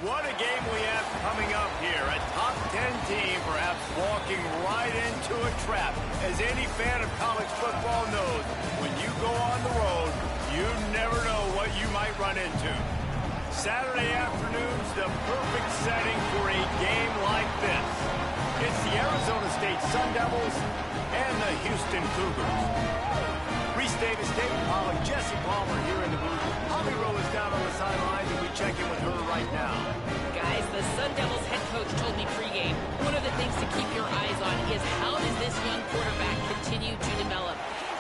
What a game we have coming up here. A top 10 team perhaps walking right into a trap. As any fan of college football knows, when you go on the road, you never know what you might run into. Saturday afternoon's the perfect setting for a game like this. It's the Arizona State Sun Devils and the Houston Cougars. Reese Davis, David Pollack, Jesse Palmer here in the booth. Holly Rowe is down on the sidelines, and we check in with her right now. Guys, the Sun Devils head coach told me pregame, one of the things to keep your eyes on is how does this young quarterback continue to develop?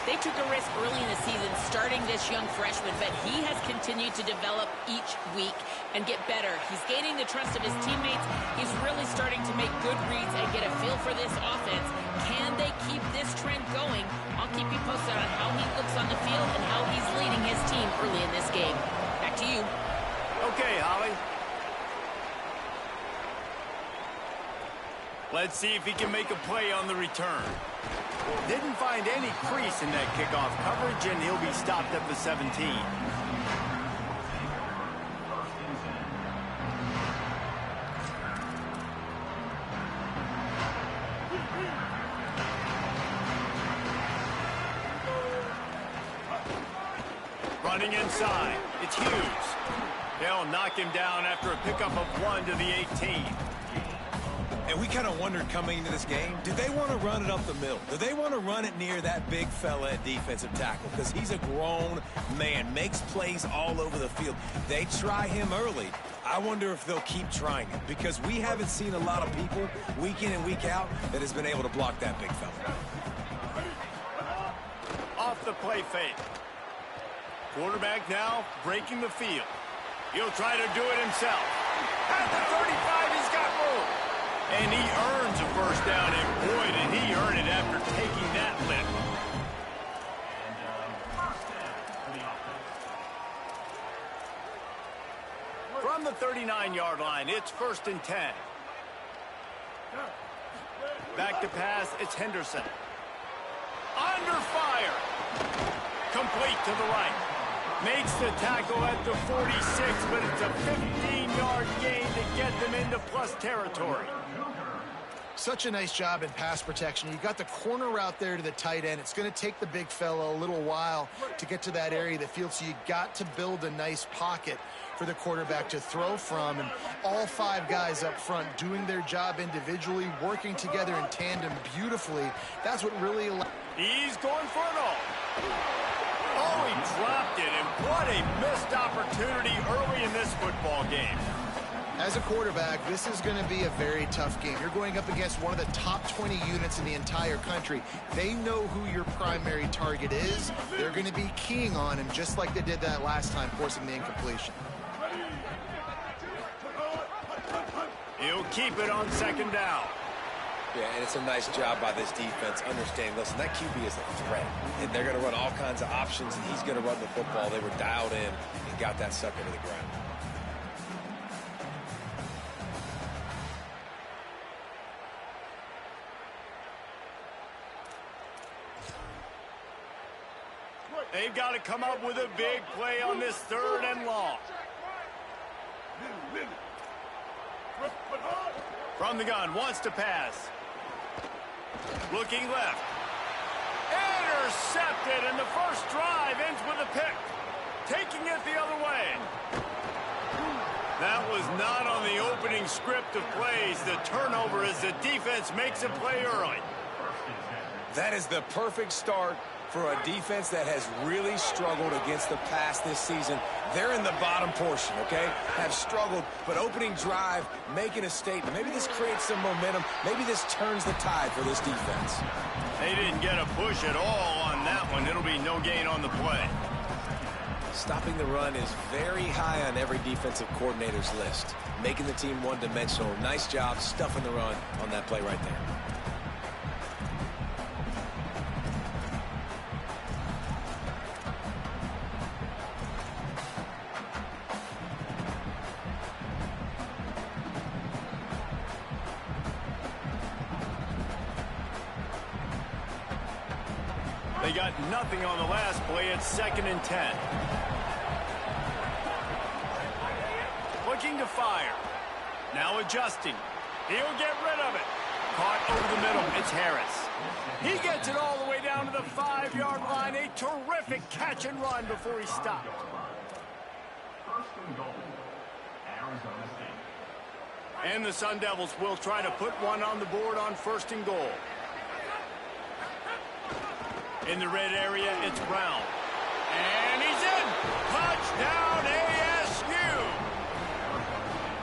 They took a risk early in the season starting this young freshman, but he has continued to develop each week and get better. He's gaining the trust of his teammates. He's really starting to make good reads and get a feel for this offense. Can they keep this trend going? I'll keep you posted on how he looks on the field and how he's leading his team early in this game. Back to you. Okay, Holly. Let's see if he can make a play on the return. Didn't find any crease in that kickoff coverage, and he'll be stopped at the 17. Running inside, it's Hughes. They'll knock him down after a pickup of 1 to the 18. And we kind of wondered coming into this game, did they want to run it up the middle? Do they want to run it near that big fella at defensive tackle? Because he's a grown man, makes plays all over the field. They try him early. I wonder if they'll keep trying it, because we haven't seen a lot of people week in and week out that has been able to block that big fella. Off the play fake. Quarterback now breaking the field. He'll try to do it himself. At the 35, he's got room. And he earns a first down, and boy, did he earn it after taking that lift. From the 39-yard line, it's 1st and 10. Back to pass, it's Henderson. Under fire. Complete to the right. Makes the tackle at the 46, but it's a 15-yard gain to get them into plus territory. Such a nice job in pass protection. You got the corner route there to the tight end. It's going to take the big fella a little while to get to that area of the field, so you got to build a nice pocket for the quarterback to throw from. And all 5 guys up front doing their job individually, working together in tandem beautifully. That's what really allowed. He's going for it all. Oh, he dropped it, and what a missed opportunity early in this football game. As a quarterback, this is going to be a very tough game. You're going up against one of the top 20 units in the entire country. They know who your primary target is. They're going to be keying on him just like they did that last time, forcing the incompletion. He'll keep it on 2nd down. Yeah, and it's a nice job by this defense understanding, listen, that QB is a threat. And they're going to run all kinds of options, and he's going to run the football. They were dialed in and got that sucker to the ground. They've got to come up with a big play on this 3rd and long. From the gun, wants to pass. Looking left. Intercepted, and the first drive ends with a pick. Taking it the other way. That was not on the opening script of plays. The turnover as the defense makes a play early. That is the perfect start for a defense that has really struggled against the pass this season. They're in the bottom portion, okay? Have struggled, but opening drive, making a statement. Maybe this creates some momentum. Maybe this turns the tide for this defense. They didn't get a push at all on that one. It'll be no gain on the play. Stopping the run is very high on every defensive coordinator's list. Making the team one-dimensional. Nice job stuffing the run on that play right there. They got nothing on the last play. It's 2nd and 10. Looking to fire. Now adjusting. He'll get rid of it. Caught over the middle. It's Harris. He gets it all the way down to the 5-yard line. A terrific catch and run before he stopped. And the Sun Devils will try to put one on the board on 1st and goal. In the red area, it's Brown. And he's in. Touchdown, ASU.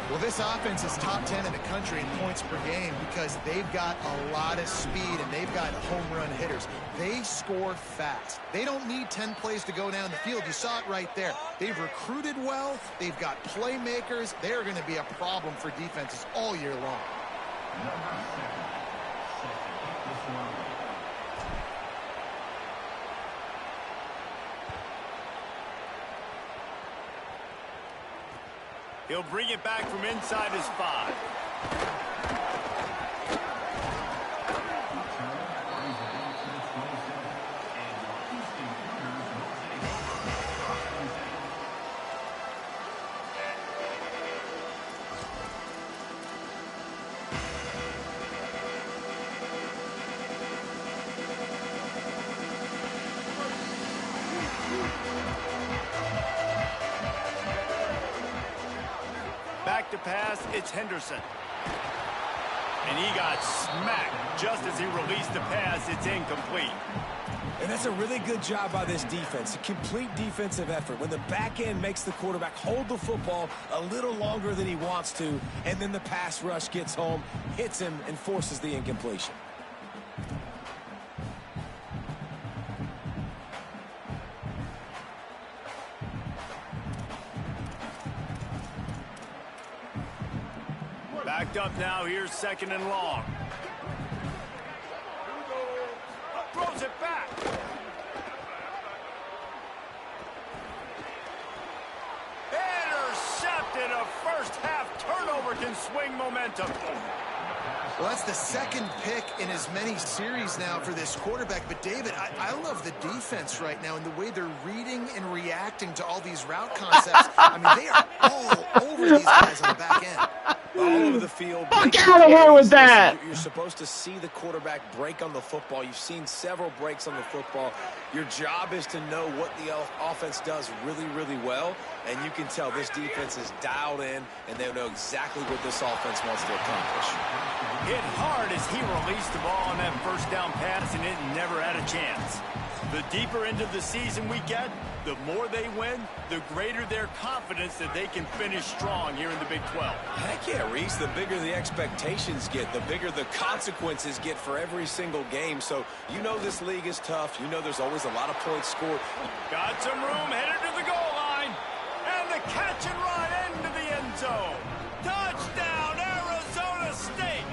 Well, this offense is top 10 in the country in points per game because they've got a lot of speed and they've got home run hitters. They score fast. They don't need 10 plays to go down the field. You saw it right there. They've recruited well. They've got playmakers. They're going to be a problem for defenses all year long. He'll bring it back from inside his 5. Back to pass, it's Henderson. And he got smacked just as he released the pass. It's incomplete. And that's a really good job by this defense, a complete defensive effort. When the back end makes the quarterback hold the football a little longer than he wants to, and then the pass rush gets home, hits him, and forces the incompletion. Backed up now, here's 2nd and long. Throws it back. Intercepted. A first-half turnover can swing momentum. Well, that's the 2nd pick in as many series now for this quarterback. But, David, I love the defense right now and the way they're reading and reacting to all these route concepts. I mean, they are all over these guys on the back end. All over the field. Fuck out of here with that. You're supposed to see the quarterback break on the football. You've seen several breaks on the football. Your job is to know what the offense does really, really well. And you can tell this defense is dialed in, and they know exactly what this offense wants to accomplish. Hit hard as he released the ball on that 1st down pass, and it never had a chance. The deeper into the season we get, the more they win, the greater their confidence that they can finish strong here in the Big 12. Heck yeah, Reese. The bigger the expectations get, the bigger the consequences get for every single game. So you know this league is tough. You know there's always a lot of points scored. Got some room, headed to the goal line. And the catch and run into the end zone. Touchdown, Arizona State.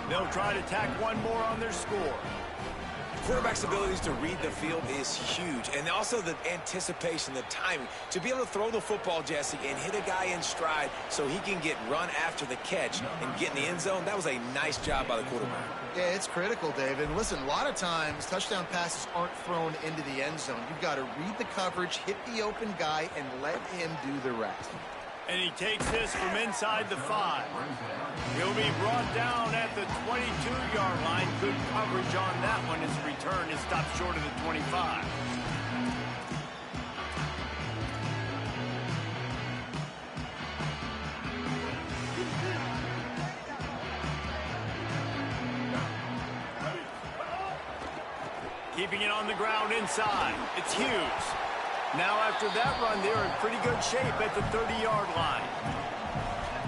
They'll try to tack one more on their score. Quarterback's abilities to read the field is huge, and also the anticipation, the timing. To be able to throw the football, Jesse, and hit a guy in stride so he can get run after the catch and get in the end zone, that was a nice job by the quarterback. Yeah, it's critical, David. Listen, a lot of times touchdown passes aren't thrown into the end zone. You've got to read the coverage, hit the open guy, and let him do the rest. And he takes this from inside the 5. He'll be brought down at the 22-yard line. Good coverage on that one. His return is stopped short of the 25. Keeping it on the ground inside. It's Hughes. Now after that run, they're in pretty good shape at the 30-yard line.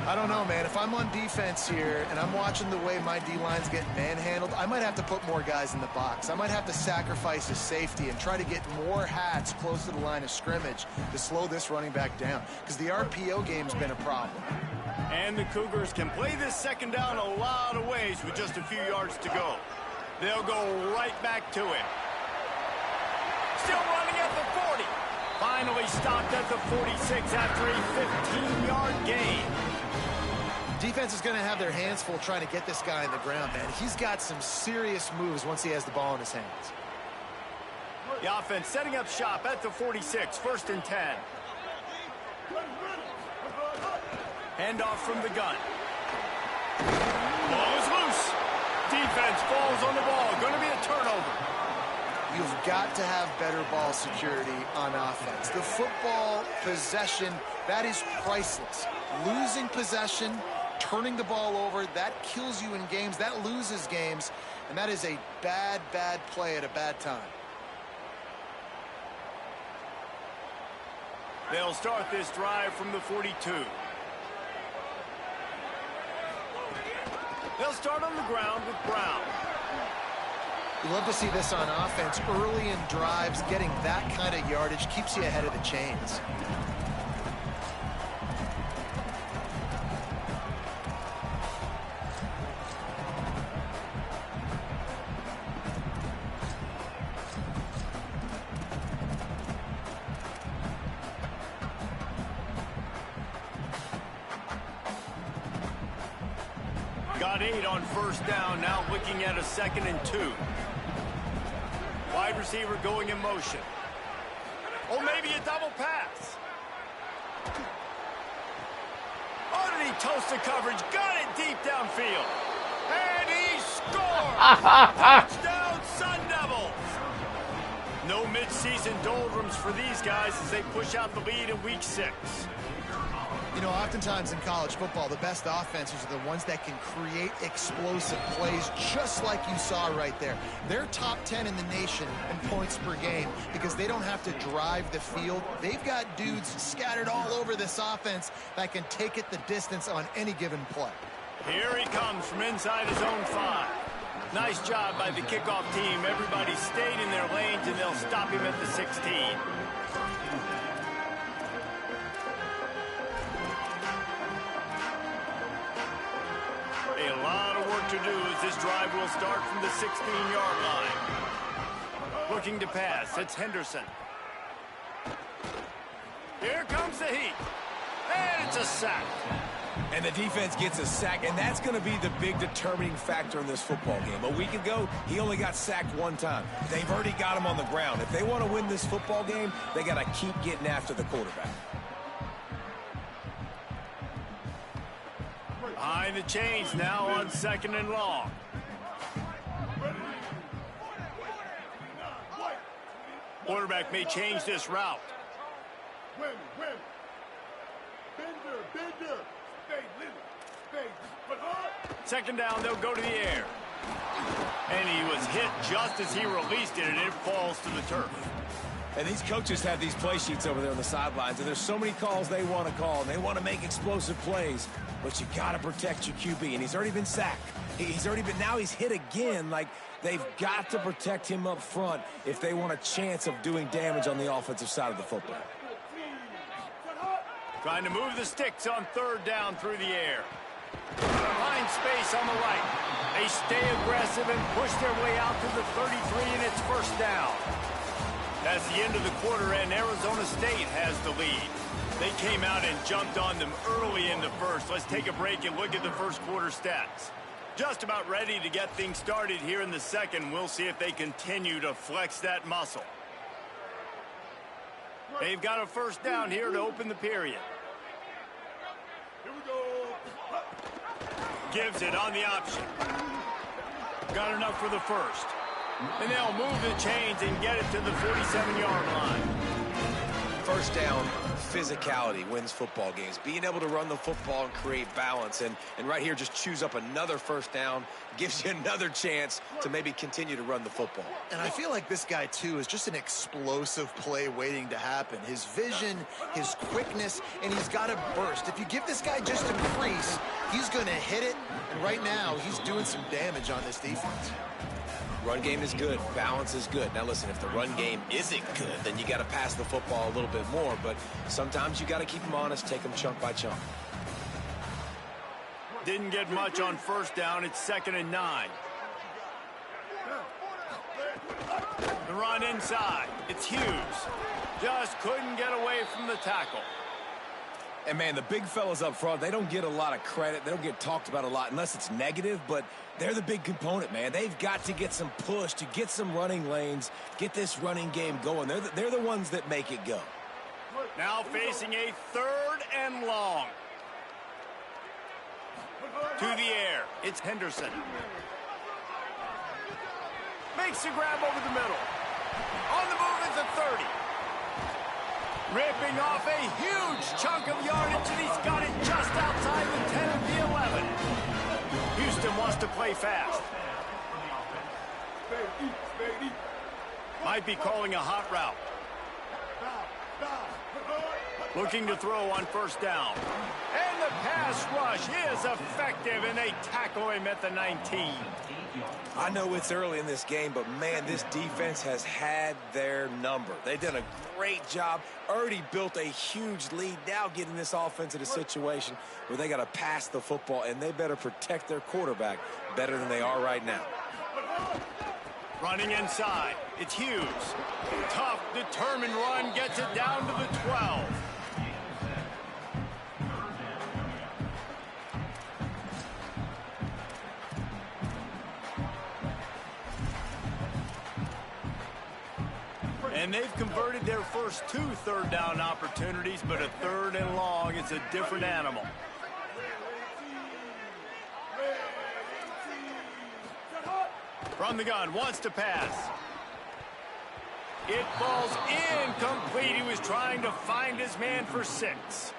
I don't know, man. If I'm on defense here and I'm watching the way my D-line's getting manhandled, I might have to put more guys in the box. I might have to sacrifice a safety and try to get more hats close to the line of scrimmage to slow this running back down, because the RPO game's been a problem. And the Cougars can play this 2nd down a lot of ways with just a few yards to go. They'll go right back to it. Still running at the 40. Finally stopped at the 46 after a 15-yard gain. Defense is going to have their hands full trying to get this guy on the ground, man. He's got some serious moves once he has the ball in his hands. The offense setting up shop at the 46, 1st and 10. Handoff from the gun. Ball is loose. Defense falls on the ball. Going to be a turnover. You've got to have better ball security on offense. The football possession, that is priceless. Losing possession, turning the ball over, that kills you in games. That loses games. And that is a bad, bad play at a bad time. They'll start this drive from the 42. They'll start on the ground with Brown. You love to see this on offense. Early in drives, getting that kind of yardage keeps you ahead of the chains. Got 8 on first down, now looking at a 2nd and 2. Wide receiver going in motion. Oh, maybe a double pass. Underneath toasted coverage, got it deep downfield. And he scores! Touchdown, Sun Devils! No midseason doldrums for these guys as they push out the lead in Week 6. You know, oftentimes in college football, the best offenses are the ones that can create explosive plays, just like you saw right there. They're top 10 in the nation in points per game because they don't have to drive the field. They've got dudes scattered all over this offense that can take it the distance on any given play. Here he comes from inside his own 5. Nice job by the kickoff team. Everybody stayed in their lanes, and they'll stop him at the 16. A lot of work to do as this drive will start from the 16-yard line. Looking to pass, it's Henderson. Here comes the heat. And it's a sack. And the defense gets a sack, and that's going to be the big determining factor in this football game. A week ago, he only got sacked 1 time. They've already got him on the ground. If they want to win this football game, they got to keep getting after the quarterback. Behind the chains now on 2nd and long. Quarterback may change this route. Second down, they'll go to the air. And he was hit just as he released it, and it falls to the turf. And these coaches have these play sheets over there on the sidelines, and there's so many calls they want to call, and they want to make explosive plays. But you got to protect your QB, and he's already been sacked. Now he's hit again. Like, they've got to protect him up front if they want a chance of doing damage on the offensive side of the football. Trying to move the sticks on 3rd down through the air. Find space on the right. They stay aggressive and push their way out to the 33, and it's 1st down. That's the end of the quarter, and Arizona State has the lead. They came out and jumped on them early in the first. Let's take a break and look at the first quarter stats. Just about ready to get things started here in the second. We'll see if they continue to flex that muscle. They've got a 1st down here to open the period. Here we go. Gives it on the option. Got enough for the 1st. And they'll move the chains and get it to the 47-yard line. 1st down, physicality wins football games. Being able to run the football and create balance. And right here, just choose up another 1st down. Gives you another chance to maybe continue to run the football. And I feel like this guy, too, is just an explosive play waiting to happen. His vision, his quickness, and he's got a burst. If you give this guy just a crease, he's going to hit it. And right now, he's doing some damage on this defense. Run game is good. Balance is good. Now, listen, if the run game isn't good, then you got to pass the football a little bit more. But sometimes you got to keep them honest, take them chunk by chunk. Didn't get much on 1st down. It's 2nd and 9. The run inside. It's Hughes. Just couldn't get away from the tackle. And, man, the big fellas up front, they don't get a lot of credit. They don't get talked about a lot unless it's negative, but they're the big component, man. They've got to get some push, to get some running lanes, get this running game going. They're the ones that make it go. Now facing a 3rd and long. To the air. It's Henderson. Makes the grab over the middle. On the move is the 30. Ripping off a huge chunk of yardage, and he's got it just outside the 10 of the 11. Houston wants to play fast. Might be calling a hot route. Looking to throw on first down. And the pass rush is effective, and they tackle him at the 19. I know it's early in this game, but, man, this defense has had their number. They've done a great job, already built a huge lead, now getting this offense in a situation where they got to pass the football, and they better protect their quarterback better than they are right now. Running inside, it's Hughes. Tough, determined run, gets it down to the 12. And they've converted their first 2 third-down opportunities, but a 3rd and long is a different animal. From the gun, wants to pass. It falls incomplete. He was trying to find his man for 6.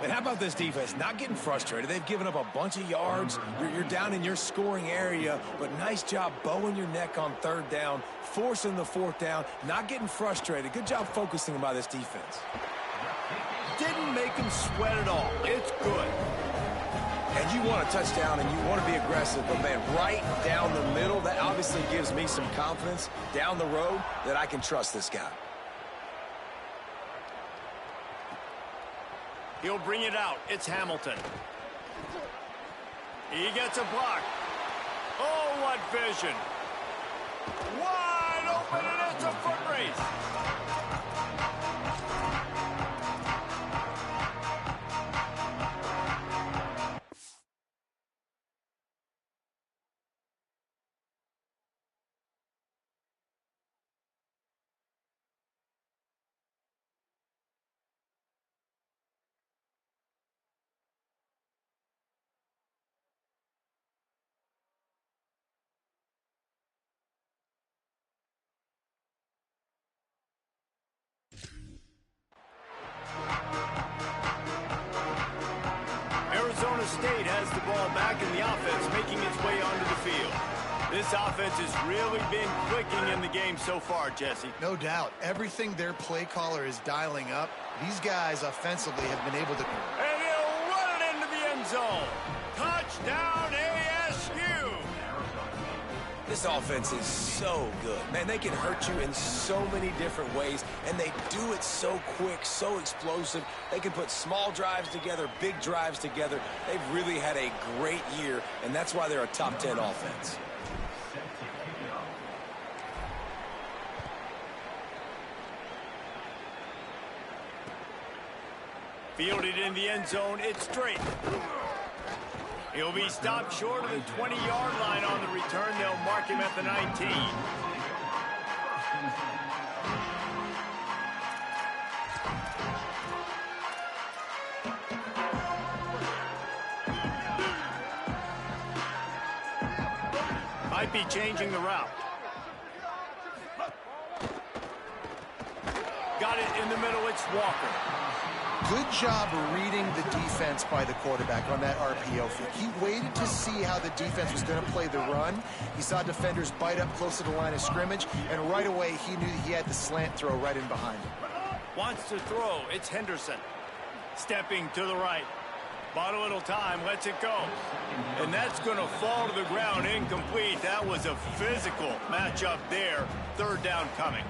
And how about this defense? Not getting frustrated. They've given up a bunch of yards. You're down in your scoring area, but nice job bowing your neck on 3rd down, forcing the 4th down, not getting frustrated. Good job focusing by this defense. Didn't make him sweat at all. It's good. And you want a touchdown and you want to be aggressive, but, man, right down the middle, that obviously gives me some confidence down the road that I can trust this guy. He'll bring it out. It's Hamilton. He gets a block. Oh, what vision. Wide open, and it's a foot race. Arizona State has the ball back in the offense, making its way onto the field. This offense has really been clicking in the game so far, Jesse. No doubt. Everything their play caller is dialing up, these guys offensively have been able to... And he'll run it into the end zone. Touchdown, ASU! This offense is so good. Man, they can hurt you in so many different ways, and they do it so quick, so explosive. They can put small drives together, big drives together. They've really had a great year, and that's why they're a top 10 offense. Fielded in the end zone, it's straight. He'll be stopped short of the 20-yard line on the return. They'll mark him at the 19. Might be changing the route. Got it in the middle, it's Walker. Good job reading the defense by the quarterback on that RPO fake. He waited to see how the defense was going to play the run. He saw defenders bite up close to the line of scrimmage, and right away he knew he had the slant throw right in behind him. Wants to throw. It's Henderson. Stepping to the right. Bought a little time, lets it go. And that's going to fall to the ground, incomplete. That was a physical matchup there. 3rd down coming.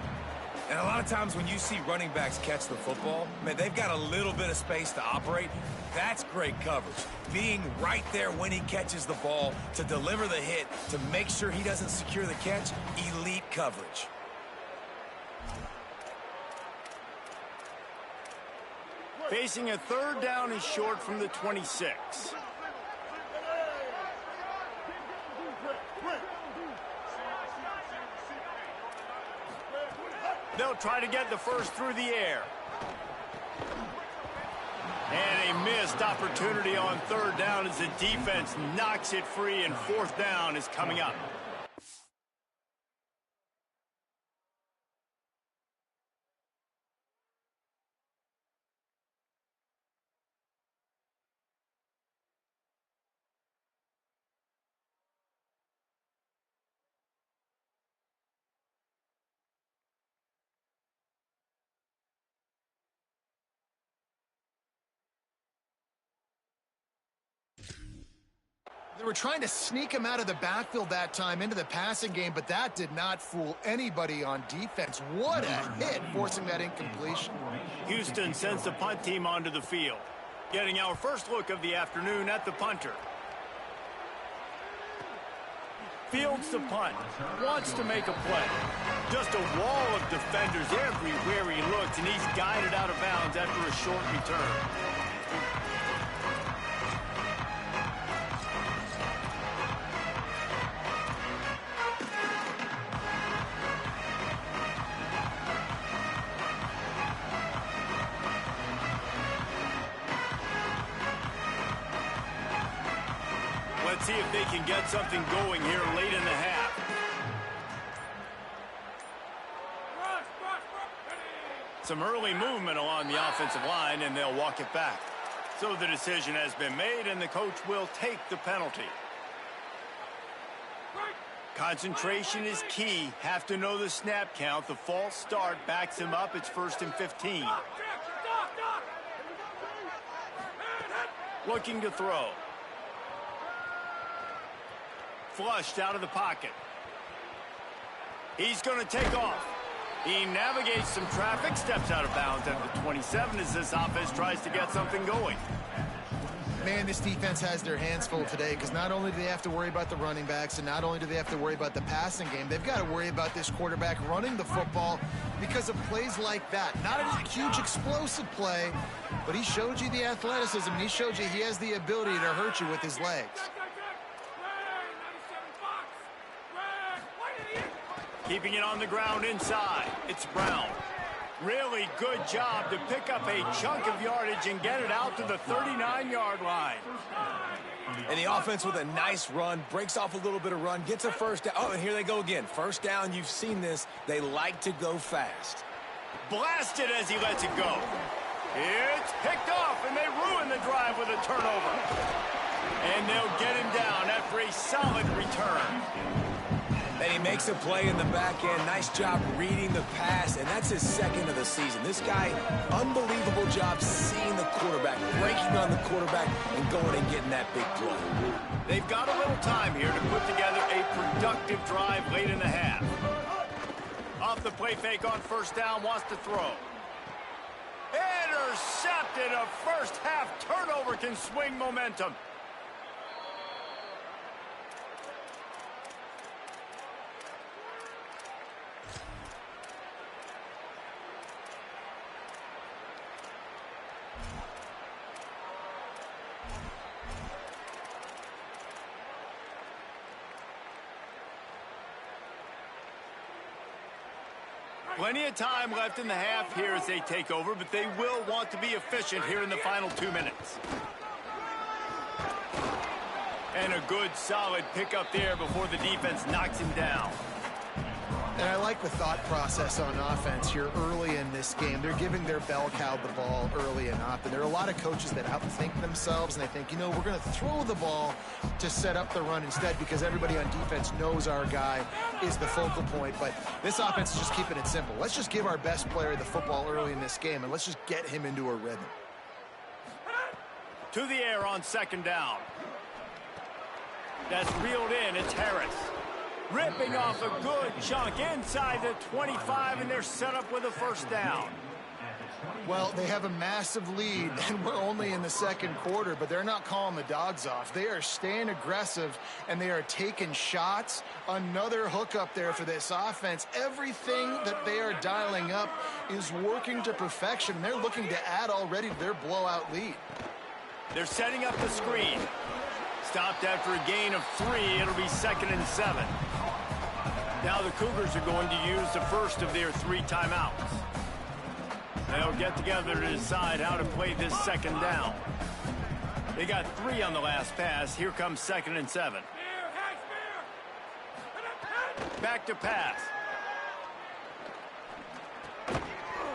And a lot of times when you see running backs catch the football, man, they've got a little bit of space to operate. That's great coverage. Being right there when he catches the ball to deliver the hit, to make sure he doesn't secure the catch, elite coverage. Facing a 3rd down and short from the 26. They'll try to get the first through the air. And a missed opportunity on third down as the defense knocks it free, and fourth down is coming up. They were trying to sneak him out of the backfield that time into the passing game, but that did not fool anybody on defense. What a hit, forcing that incompletion. Houston sends the punt team onto the field. Getting our first look of the afternoon at the punter. Fields the punt. Wants to make a play. Just a wall of defenders everywhere he looks, and he's guided out of bounds after a short return. Let's see if they can get something going here late in the half. Some early movement along the offensive line, and they'll walk it back. So the decision has been made, and the coach will take the penalty. Concentration is key. Have to know the snap count. The false start backs him up. It's 1st and 15. Looking to throw. Flushed out of the pocket. He's going to take off. He navigates some traffic, steps out of bounds at the 27 as this offense tries to get something going. Man, this defense has their hands full today because not only do they have to worry about the running backs and not only do they have to worry about the passing game, they've got to worry about this quarterback running the football because of plays like that. Not a huge explosive play, but he showed you the athleticism, and he showed you he has the ability to hurt you with his legs. Keeping it on the ground inside. It's Brown. Really good job to pick up a chunk of yardage and get it out to the 39-yard line. And the offense with a nice run, breaks off a little bit of run, gets a first down. Oh, and here they go again. First down, you've seen this. They like to go fast. Blasted as he lets it go. It's picked off, and they ruin the drive with a turnover. And they'll get him down after a solid return. And he makes a play in the back end. Nice job reading the pass, and that's his second of the season. This guy, unbelievable job seeing the quarterback, breaking on the quarterback, and going and getting that big play. They've got a little time here to put together a productive drive late in the half. Off the play fake on first down, wants to throw. Intercepted. A first half turnover can swing momentum. Plenty of time left in the half here as they take over, but they will want to be efficient here in the final 2 minutes. And a good, solid pickup there before the defense knocks him down. And I like the thought process on offense here early in this game. They're giving their bell cow the ball early and often. There are a lot of coaches that outthink themselves, and they think, you know, we're going to throw the ball to set up the run instead because everybody on defense knows our guy is the focal point. But this offense is just keeping it simple. Let's just give our best player the football early in this game, and let's just get him into a rhythm. To the air on second down. That's reeled in. It's Harris. Ripping off a good chunk inside the 25, and they're set up with a first down. Well, they have a massive lead, and we're only in the second quarter, but they're not calling the dogs off. They are staying aggressive, and they are taking shots. Another hookup there for this offense. Everything that they are dialing up is working to perfection. They're looking to add already to their blowout lead. They're setting up the screen. Stopped after a gain of 3. It'll be 2nd and 7. Now the Cougars are going to use the first of their 3 timeouts. They'll get together to decide how to play this second down. They got 3 on the last pass. Here comes 2nd and 7. Back to pass.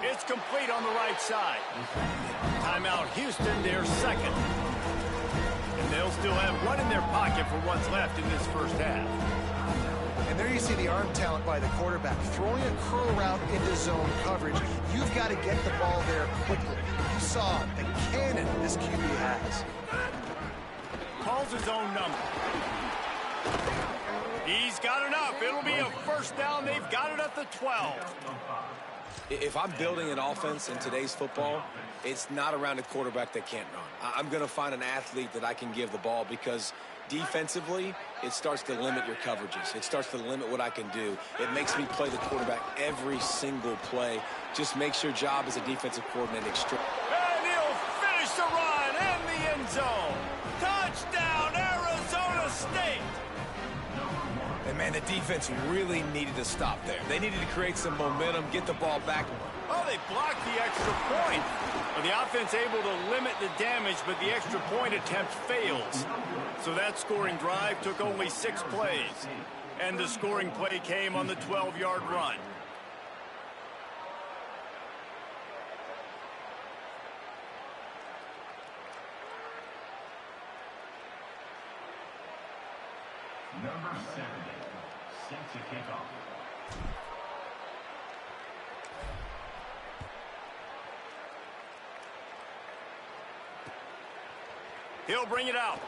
It's complete on the right side. Timeout Houston, their second. And they'll still have one in their pocket for what's left in this first half. And there you see the arm talent by the quarterback. Throwing a curl route into zone coverage, you've got to get the ball there quickly. You saw the cannon this QB has. Calls his own number. He's got enough. It'll be a first down. They've got it at the 12. If I'm building an offense in today's football, it's not around a quarterback that can't run. I'm going to find an athlete that I can give the ball because defensively, it starts to limit your coverages. It starts to limit what I can do. It makes me play the quarterback every single play. Just makes your job as a defensive coordinator extreme. And he'll finish the run in the end zone. Touchdown, Arizona State. And, man, the defense really needed to stop there. They needed to create some momentum, get the ball back. Oh, they blocked the extra point. Well, the offense able to limit the damage, but the extra point attempt fails. So that scoring drive took only 6 plays. And the scoring play came on the 12-yard run. Number 7, set to kick off. He'll bring it out.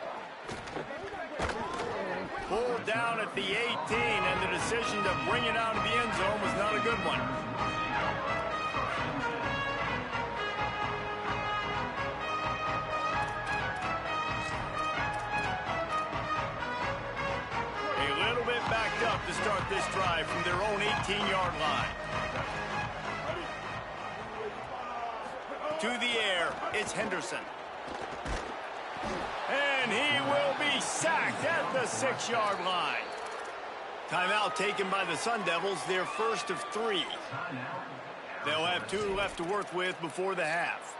Pulled down at the 18, and the decision to bring it out of the end zone was not a good one. Backed up to start this drive from their own 18-yard line. To the air, it's Henderson. And he will be sacked at the 6-yard line. Timeout taken by the Sun Devils, their first of 3. They'll have 2 left to work with before the half.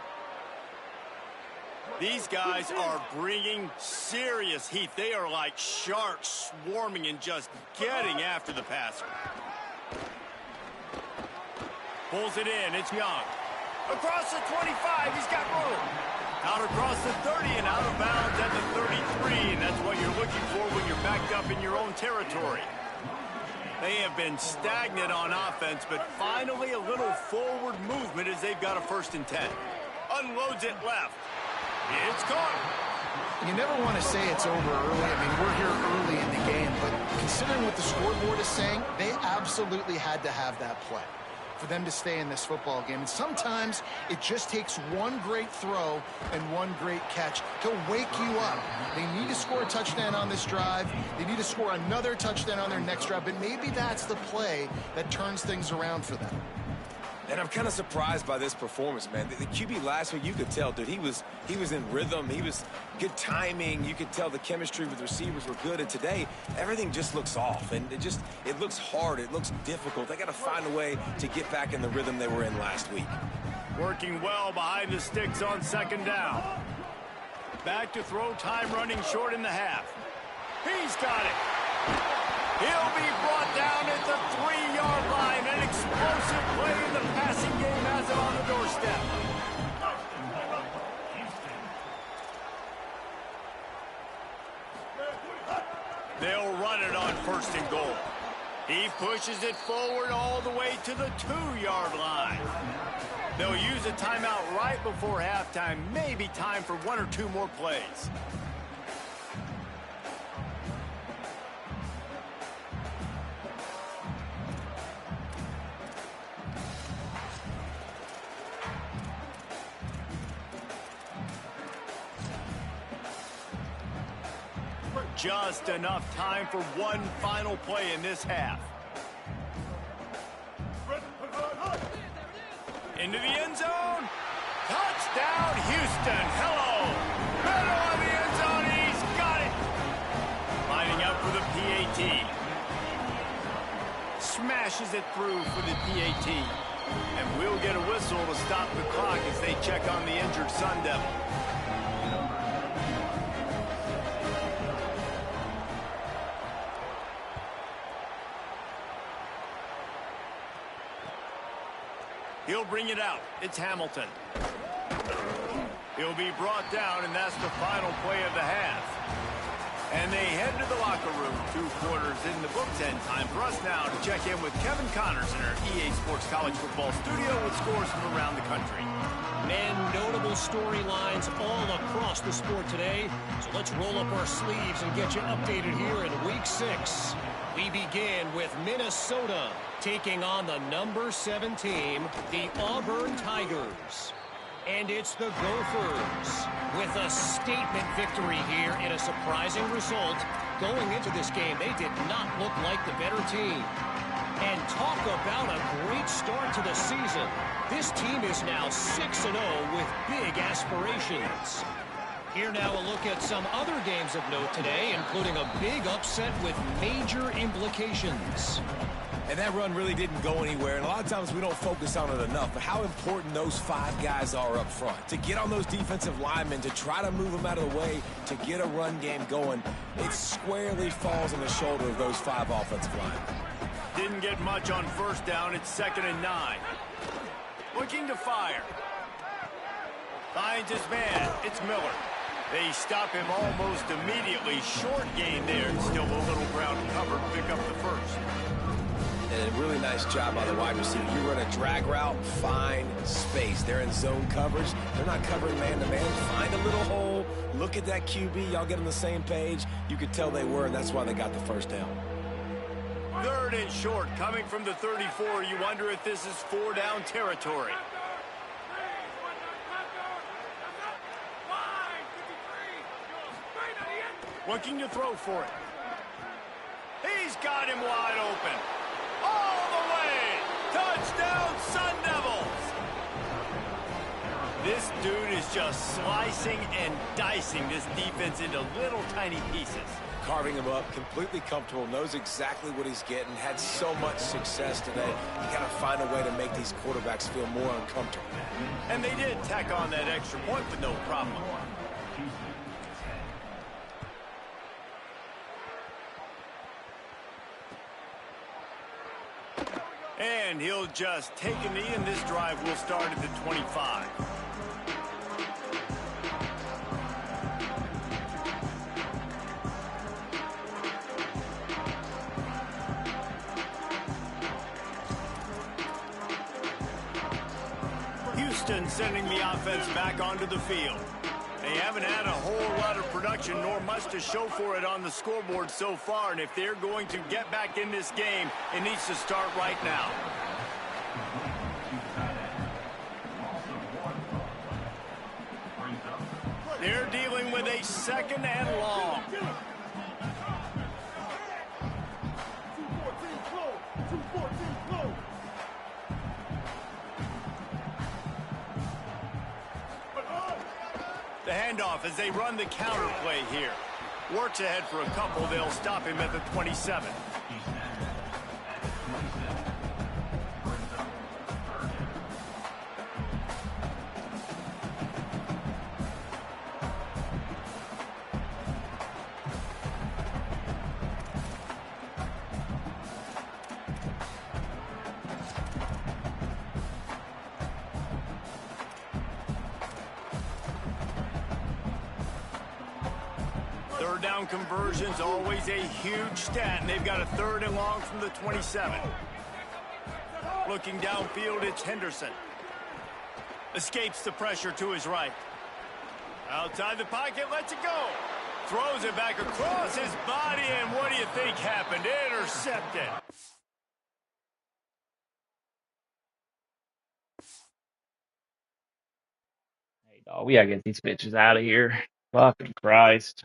These guys are bringing serious heat. They are like sharks swarming and just getting after the passer. Pulls it in. It's Young. Across the 25. He's got room. Out across the 30 and out of bounds at the 33. And that's what you're looking for when you're backed up in your own territory. They have been stagnant on offense, but finally a little forward movement as they've got a 1st and 10. Unloads it left. It's caught. You never want to say it's over early. I mean, we're here early in the game, but considering what the scoreboard is saying, they absolutely had to have that play for them to stay in this football game. And sometimes it just takes one great throw and one great catch to wake you up. They need to score a touchdown on this drive. They need to score another touchdown on their next drive, but maybe that's the play that turns things around for them. And I'm kind of surprised by this performance, man. The QB last week, you could tell, dude, he was in rhythm. He was good timing. You could tell the chemistry with the receivers were good. And today, everything just looks off. And it looks hard. It looks difficult. They got to find a way to get back in the rhythm they were in last week. Working well behind the sticks on 2nd down. Back to throw, time running short in the half. He's got it. He'll be brought down at the 3-yard line. An explosive play in the passing game has it on the doorstep. They'll run it on 1st and goal. He pushes it forward all the way to the 2-yard line. They'll use a timeout right before halftime. Maybe time for 1 or 2 more plays. Just enough time for one final play in this half. Into the end zone. Touchdown, Houston. Hello. Middle of the end zone. He's got it. Lining up for the PAT. Smashes it through for the PAT. And we'll get a whistle whistle to stop the clock as they check on the injured Sun Devil. He'll bring it out. It's Hamilton. He'll be brought down, and that's the final play of the half. And they head to the locker room. 2 quarters in the books, and time for us now to check in with Kevin Connors in our EA Sports College Football studio with scores from around the country. Men, notable storylines all across the sport today. So let's roll up our sleeves and get you updated here in Week 6. We begin with Minnesota taking on the number 7 team, the Auburn Tigers. And it's the Gophers with a statement victory here in a surprising result. Going into this game, they did not look like the better team. And talk about a great start to the season. This team is now 6-0 with big aspirations. Here now a look at some other games of note today, including a big upset with major implications. And that run really didn't go anywhere, and a lot of times we don't focus on it enough, but how important those 5 guys are up front. To get on those defensive linemen, to try to move them out of the way, to get a run game going, it squarely falls on the shoulder of those 5 offensive linemen. Didn't get much on first down. It's 2nd and 9. Looking to fire. Finds his man. It's Miller. They stop him almost immediately. Short gain there. Still a little ground covered. Pick up the first. And a really nice job by the wide receiver. You run a drag route, find space. They're in zone coverage. They're not covering man-to-man. Find a little hole. Look at that QB. Y'all get on the same page. You could tell they were, and that's why they got the first down. 3rd and short, coming from the 34. You wonder if this is 4-down territory. Looking to throw for it. He's got him wide open. All the way. Touchdown, Sun Devils. This dude is just slicing and dicing this defense into little tiny pieces. Carving him up, completely comfortable, knows exactly what he's getting, had so much success today. You got to find a way to make these quarterbacks feel more uncomfortable. And they did tack on that extra point with no problem. And he'll just take a knee, and this drive will start at the 25. Houston sending the offense back onto the field. They haven't had a whole lot of production nor much to show for it on the scoreboard so far, and if they're going to get back in this game, it needs to start right now. They're dealing with a 2nd and long. The handoff as they run the counter play here. Works ahead for a couple. They'll stop him at the 27. Third down conversions, always a huge stat, and they've got a 3rd and long from the 27. Looking downfield, it's Henderson. Escapes the pressure to his right. Outside the pocket, lets it go. Throws it back across his body, and what do you think happened? Intercepted. Hey, dog, we gotta get these bitches out of here. Fucking Christ.